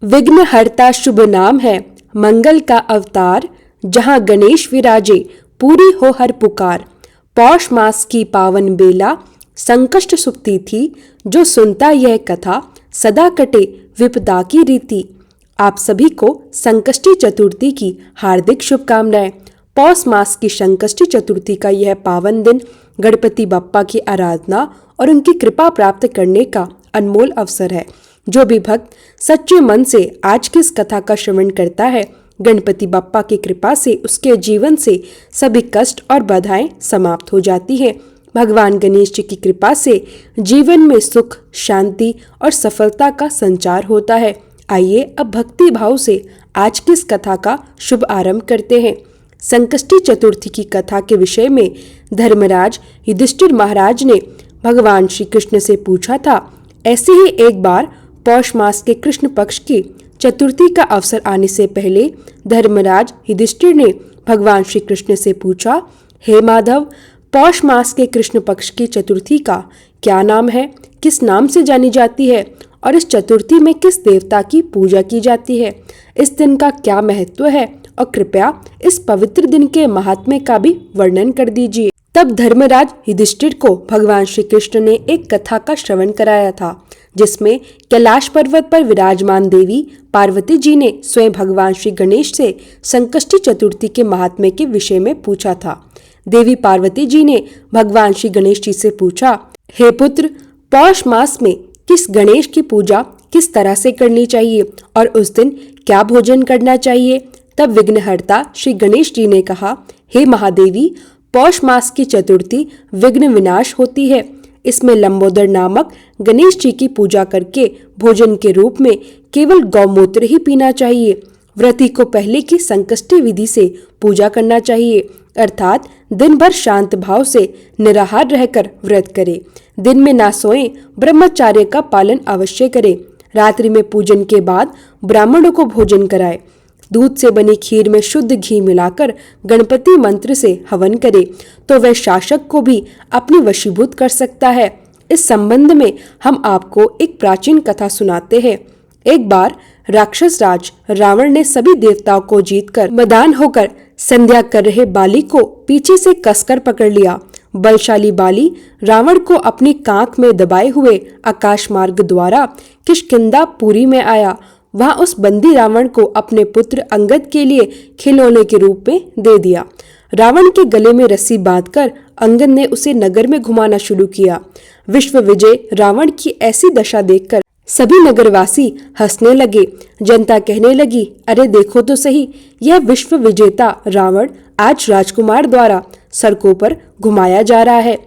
विघ्नहर्ता शुभ नाम है, मंगल का अवतार। जहाँ गणेश विराजे, पूरी हो हर पुकार। पौष मास की पावन बेला, संकष्ट सुक्ति थी। जो सुनता यह कथा, सदा कटे विपदा की रीति। आप सभी को संकष्टी चतुर्थी की हार्दिक शुभकामनाएं। पौष मास की संकष्टी चतुर्थी का यह पावन दिन गणपति बप्पा की आराधना और उनकी कृपा प्राप्त करने का अनमोल अवसर है। जो भी भक्त सच्चे मन से आज की इस कथा का श्रवण करता है, गणपति बप्पा की कृपा से उसके जीवन से सभी कष्ट और बाधाएं समाप्त हो जाती हैं। भगवान गणेश जी की कृपा से जीवन में सुख, शांति और सफलता का संचार होता है। आइए अब भक्ति भाव से आज की इस कथा का शुभ आरंभ करते हैं। संकष्टी चतुर्थी की कथा के विषय में धर्मराज युधिष्ठिर महाराज ने भगवान श्री कृष्ण से पूछा था। ऐसे ही एक बार पौष मास के कृष्ण पक्ष की चतुर्थी का अवसर आने से पहले धर्मराज युधिष्ठिर ने भगवान श्री कृष्ण से पूछा, हे माधव, पौष मास के कृष्ण पक्ष की चतुर्थी का क्या नाम है, किस नाम से जानी जाती है और इस चतुर्थी में किस देवता की पूजा की जाती है? इस दिन का क्या महत्व है और कृपया इस पवित्र दिन के महात्म्य का भी वर्णन कर दीजिए। तब धर्मराज युधिष्ठिर को भगवान श्री कृष्ण ने एक कथा का श्रवण कराया था, जिसमें कैलाश पर्वत पर विराजमान देवी पार्वती जी ने स्वयं भगवान श्री गणेश से संकष्टी चतुर्थी के महात्म्य के विषय में पूछा था। देवी पार्वती जी ने भगवान श्री गणेश जी से पूछा, हे पुत्र, पौष मास में किस गणेश की पूजा किस तरह से करनी चाहिए और उस दिन क्या भोजन करना चाहिए? तब विघ्नहर्ता श्री गणेश जी ने कहा, हे महादेवी, पौष मास की चतुर्थी विघ्न विनाश होती है। इसमें लंबोदर नामक गणेश जी की पूजा करके भोजन के रूप में केवल गौमूत्र ही पीना चाहिए। व्रती को पहले की संकष्टी विधि से पूजा करना चाहिए, अर्थात दिन भर शांत भाव से निराहार रहकर व्रत करे। दिन में ना सोएं, ब्रह्मचर्य का पालन अवश्य करे। रात्रि में पूजन के बाद ब्राह्मणों को भोजन कराए। दूध से बनी खीर में शुद्ध घी मिलाकर गणपति मंत्र से हवन करे तो वह शासक को भी अपनी वशीभूत कर सकता है। इस संबंध में हम आपको एक प्राचीन कथा सुनाते हैं। एक बार राक्षस राज रावण ने सभी देवताओं को जीतकर मदान होकर संध्या कर रहे बाली को पीछे से कसकर पकड़ लिया। बलशाली बाली रावण को अपनी कांख में दबाए हुए आकाश मार्ग द्वारा किष्किंधापुरी में आया। वहां उस बंदी रावण को अपने पुत्र अंगद के लिए खिलौने के रूप में दे दिया। रावण के गले में रस्सी बांधकर अंगद ने उसे नगर में घुमाना शुरू किया। विश्व विजय रावण की ऐसी दशा देखकर सभी नगरवासी हंसने लगे। जनता कहने लगी, अरे देखो तो सही, यह विश्व विजेता रावण आज राजकुमार द्वारा सड़कों पर घुमाया जा रहा है।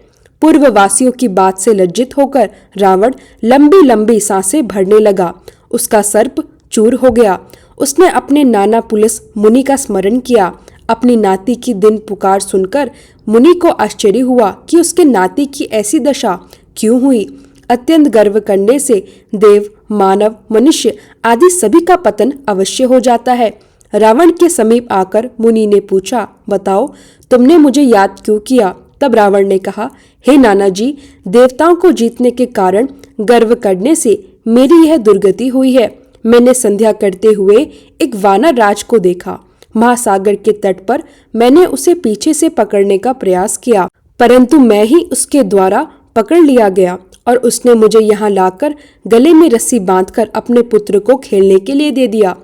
पूर्ववासियों की बात से लज्जित होकर रावण लंबी लंबी सांसें भरने लगा। उसका सर्प चूर हो गया। उसने अपने नाना पुलस मुनि का स्मरण किया। अपनी नाती की दिन पुकार सुनकर मुनि को आश्चर्य हुआ कि उसके नाती की ऐसी दशा क्यों हुई। अत्यंत गर्व करने से देव, मानव, मनुष्य आदि सभी का पतन अवश्य हो जाता है। रावण के समीप आकर मुनि ने पूछा, बताओ तुमने मुझे याद क्यों किया? तब रावण ने कहा, हे नाना जी, देवताओं को जीतने के कारण गर्व करने से मेरी यह दुर्गति हुई है। मैंने संध्या करते हुए एक वानर राज को देखा। महासागर के तट पर मैंने उसे पीछे से पकड़ने का प्रयास किया, परंतु मैं ही उसके द्वारा पकड़ लिया गया और उसने मुझे यहाँ लाकर गले में रस्सी बांधकर अपने पुत्र को खेलने के लिए दे दिया।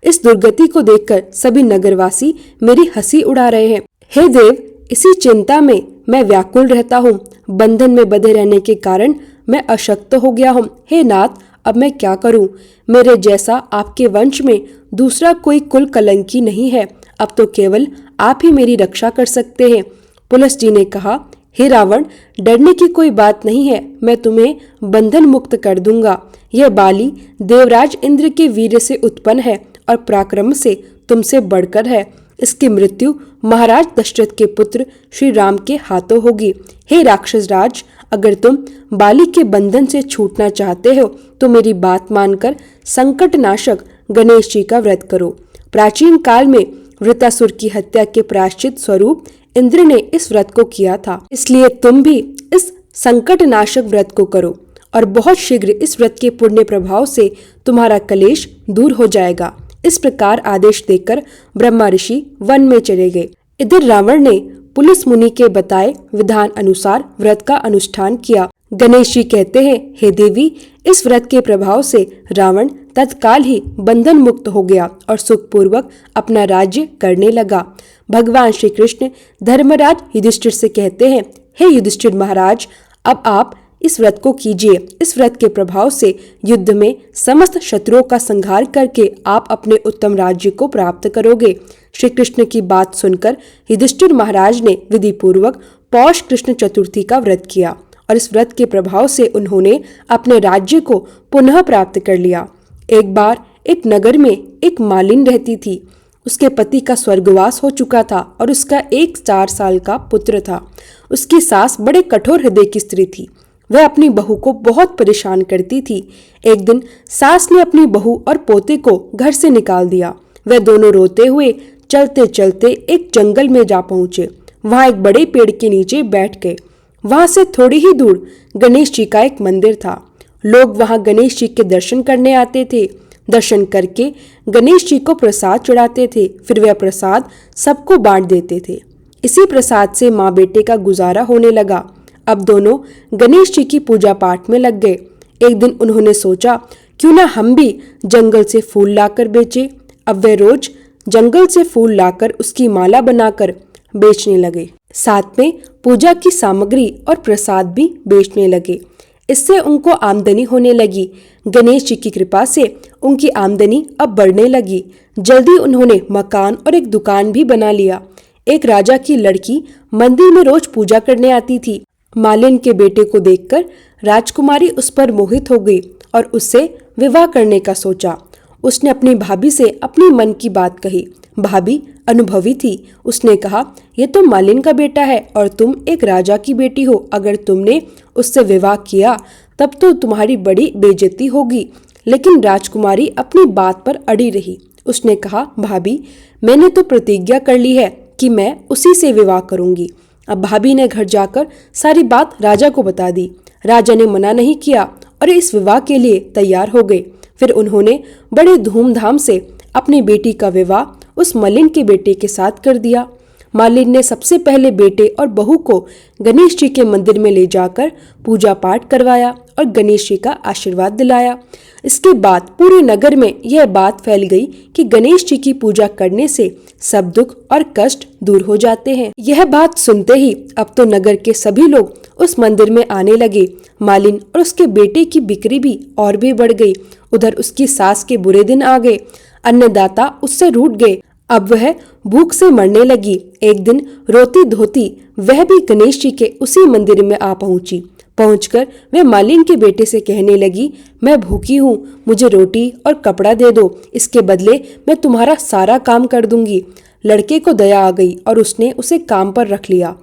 इस दुर्गति को देखकर सभी नगरवासी मेरी हंसी उड़ा रहे हैं। हे देव, इसी चिंता में मैं व्याकुल रहता हूँ। बंधन में बंधे रहने के कारण मैं अशक्त हो गया हूँ। हे नाथ, अब मैं क्या करूं? मेरे जैसा आपके वंश में दूसरा कोई कुल कलंकी नहीं है। अब तो केवल आप ही मेरी रक्षा कर सकते हैं। पुलस जी ने कहा, हे रावण, डरने की कोई बात नहीं है। मैं तुम्हें बंधन मुक्त कर दूंगा। यह बाली देवराज इंद्र के वीर्य से उत्पन्न है और पराक्रम से तुमसे बढ़कर है। इसकी मृत्यु महाराज दशरथ के पुत्र श्री राम के हाथों होगी। हे राक्षस राज, अगर तुम बाली के बंधन से छूटना चाहते हो तो मेरी बात मानकर संकट नाशक गणेश जी का व्रत करो। प्राचीन काल में वृतासुर की हत्या के प्रायश्चित स्वरूप इंद्र ने इस व्रत को किया था, इसलिए तुम भी इस संकट नाशक व्रत को करो और बहुत शीघ्र इस व्रत के पुण्य प्रभाव से तुम्हारा कलेश दूर हो जाएगा। इस प्रकार आदेश देकर ब्रह्मा ऋषि वन में चले गए। इधर रावण ने पुलिस मुनि के बताए विधान अनुसार व्रत का अनुष्ठान किया। गणेश जी कहते हैं, हे देवी, इस व्रत के प्रभाव से रावण तत्काल ही बंधन मुक्त हो गया और सुखपूर्वक अपना राज्य करने लगा। भगवान श्री कृष्ण धर्मराज युधिष्ठिर से कहते हैं, हे युधिष्ठिर महाराज, अब आप इस व्रत को कीजिए। इस व्रत के प्रभाव से युद्ध में समस्त शत्रुओं का संहार करके आप अपने उत्तम राज्य को प्राप्त करोगे। श्री कृष्ण की बात सुनकर युधिष्ठिर महाराज ने विधि पूर्वक पौष कृष्ण चतुर्थी का व्रत किया और इस व्रत के प्रभाव से उन्होंने अपने राज्य को पुनः प्राप्त कर लिया। एक बार एक नगर में एक मालिन रहती थी। उसके पति का स्वर्गवास हो चुका था और उसका एक 4 साल का पुत्र था। उसकी सास बड़े कठोर हृदय की स्त्री थी। वह अपनी बहू को बहुत परेशान करती थी। एक दिन सास ने अपनी बहू और पोते को घर से निकाल दिया। वह दोनों रोते हुए चलते चलते एक जंगल में जा पहुंचे। वहां एक बड़े पेड़ के नीचे बैठ गए। वहां से थोड़ी ही दूर गणेश जी का एक मंदिर था। लोग वहां गणेश जी के दर्शन करने आते थे। दर्शन करके गणेश जी को प्रसाद चढ़ाते थे। फिर वह प्रसाद सबको बांट देते थे। इसी प्रसाद से माँ बेटे का गुजारा होने लगा। अब दोनों गणेश जी की पूजा पाठ में लग गए। एक दिन उन्होंने सोचा, क्यों ना हम भी जंगल से फूल लाकर बेचें। अब वे रोज जंगल से फूल लाकर उसकी माला बनाकर बेचने लगे। साथ में पूजा की सामग्री और प्रसाद भी बेचने लगे। इससे उनको आमदनी होने लगी। गणेश जी की कृपा से उनकी आमदनी अब बढ़ने लगी। जल्दी उन्होंने मकान और एक दुकान भी बना लिया। एक राजा की लड़की मंदिर में रोज पूजा करने आती थी। मालिन के बेटे को देखकर राजकुमारी उस पर मोहित हो गई और उससे विवाह करने का सोचा। उसने अपनी भाभी से अपनी मन की बात कही। भाभी अनुभवी थी। उसने कहा, यह तो मालिन का बेटा है और तुम एक राजा की बेटी हो। अगर तुमने उससे विवाह किया तब तो तुम्हारी बड़ी बेइज्जती होगी। लेकिन राजकुमारी अपनी बात पर अड़ी रही। उसने कहा, भाभी, मैंने तो प्रतिज्ञा कर ली है कि मैं उसी से विवाह करूंगी। अब भाभी ने घर जाकर सारी बात राजा को बता दी। राजा ने मना नहीं किया और इस विवाह के लिए तैयार हो गए। फिर उन्होंने बड़े धूमधाम से अपनी बेटी का विवाह उस मलिन के बेटे के साथ कर दिया। मालिन ने सबसे पहले बेटे और बहू को गणेश जी के मंदिर में ले जाकर पूजा पाठ करवाया और गणेश जी का आशीर्वाद दिलाया। इसके बाद पूरे नगर में यह बात फैल गई कि गणेश जी की पूजा करने से सब दुख और कष्ट दूर हो जाते हैं। यह बात सुनते ही अब तो नगर के सभी लोग उस मंदिर में आने लगे। मालिन और उसके बेटे की बिक्री भी और भी बढ़ गई। उधर उसकी सास के बुरे दिन आ गए। अन्नदाता उससे रूठ गए। अब वह भूख से मरने लगी। एक दिन रोती धोती वह भी गणेश जी के उसी मंदिर में आ पहुंची। पहुंचकर वह मालिन के बेटे से कहने लगी, मैं भूखी हूँ, मुझे रोटी और कपड़ा दे दो, इसके बदले मैं तुम्हारा सारा काम कर दूंगी। लड़के को दया आ गई और उसने उसे काम पर रख लिया।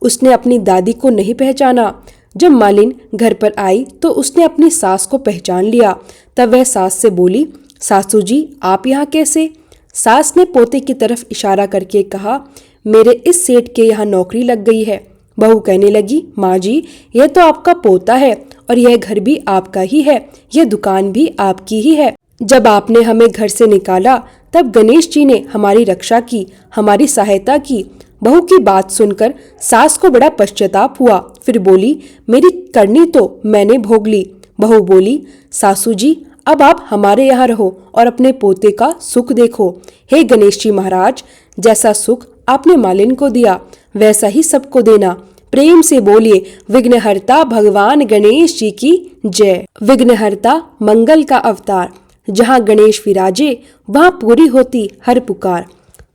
उसने अपनी दादी को नहीं पहचाना। जब मालिन घर पर आई तो उसने अपनी सास को पहचान लिया। तब वह सास से बोली, सासू जी, आप यहाँ कैसे? सास ने पोते की तरफ इशारा करके कहा, मेरे इस सेठ के यहाँ नौकरी लग गई है। बहू कहने लगी, माँ जी, यह तो आपका पोता है और यह घर भी आपका ही है, यह दुकान भी आपकी ही है। जब आपने हमें घर से निकाला तब गणेश जी ने हमारी रक्षा की, हमारी सहायता की। बहू की बात सुनकर सास को बड़ा पश्चाताप हुआ। फिर बोली, मेरी करनी तो मैंने भोग ली। बहू बोली, सासू जी, अब आप हमारे यहाँ रहो और अपने पोते का सुख देखो। हे गणेश जी महाराज, जैसा सुख आपने मालिन को दिया वैसा ही सबको देना। प्रेम से बोलिए, विघ्नहर्ता भगवान गणेश जी की जय। विघ्नहर्ता मंगल का अवतार, जहाँ गणेश विराजे वहाँ पूरी होती हर पुकार।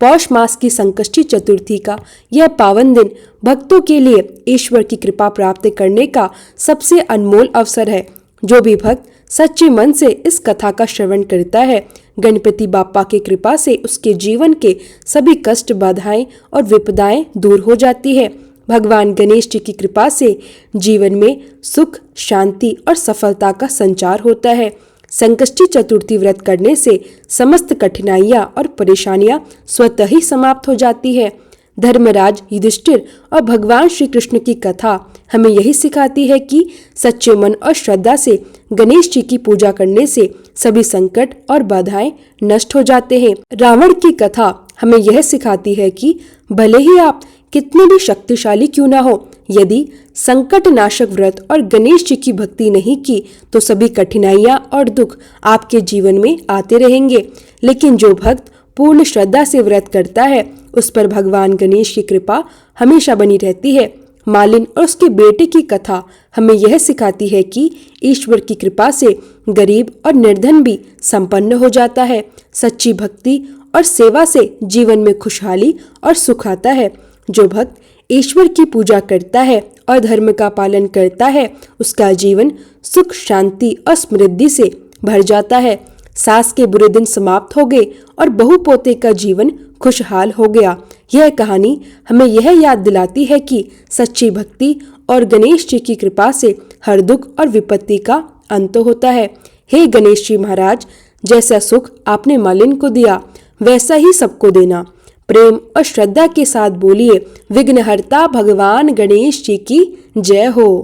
पौष मास की संकष्टी चतुर्थी का यह पावन दिन भक्तों के लिए ईश्वर की कृपा प्राप्त करने का सबसे अनमोल अवसर है। जो भी भक्त सच्चे मन से इस कथा का श्रवण करता है, गणपति बाप्पा की कृपा से उसके जीवन के सभी कष्ट, बाधाएं और विपदाएं दूर हो जाती है। भगवान गणेश जी की कृपा से जीवन में सुख, शांति और सफलता का संचार होता है। संकष्टी चतुर्थी व्रत करने से समस्त कठिनाइयां और परेशानियां स्वतः ही समाप्त हो जाती है। धर्मराज युधिष्ठिर और भगवान श्री कृष्ण की कथा हमें यही सिखाती है कि सच्चे मन और श्रद्धा से गणेश जी की पूजा करने से सभी संकट और बाधाएं नष्ट हो जाते हैं। रावण की कथा हमें यह सिखाती है कि भले ही आप कितने भी शक्तिशाली क्यों ना हो, यदि संकट नाशक व्रत और गणेश जी की भक्ति नहीं की तो सभी कठिनाइयां और दुख आपके जीवन में आते रहेंगे। लेकिन जो भक्त पूर्ण श्रद्धा से व्रत करता है उस पर भगवान गणेश की कृपा हमेशा बनी रहती है। मालिन और उसके बेटे की कथा हमें यह सिखाती है कि ईश्वर की कृपा से गरीब और निर्धन भी संपन्न हो जाता है। सच्ची भक्ति और सेवा से जीवन में खुशहाली और सुख आता है। जो भक्त ईश्वर की पूजा करता है और धर्म का पालन करता है उसका जीवन सुख, शांति और समृद्धि से भर जाता है। सास के बुरे दिन समाप्त हो गए और बहू पोते का जीवन खुशहाल हो गया। यह कहानी हमें यह याद दिलाती है कि सच्ची भक्ति और गणेश जी की कृपा से हर दुख और विपत्ति का अंत होता है। हे गणेश जी महाराज, जैसा सुख आपने मालिन को दिया वैसा ही सबको देना। प्रेम और श्रद्धा के साथ बोलिए, विघ्नहर्ता भगवान गणेश जी की जय हो।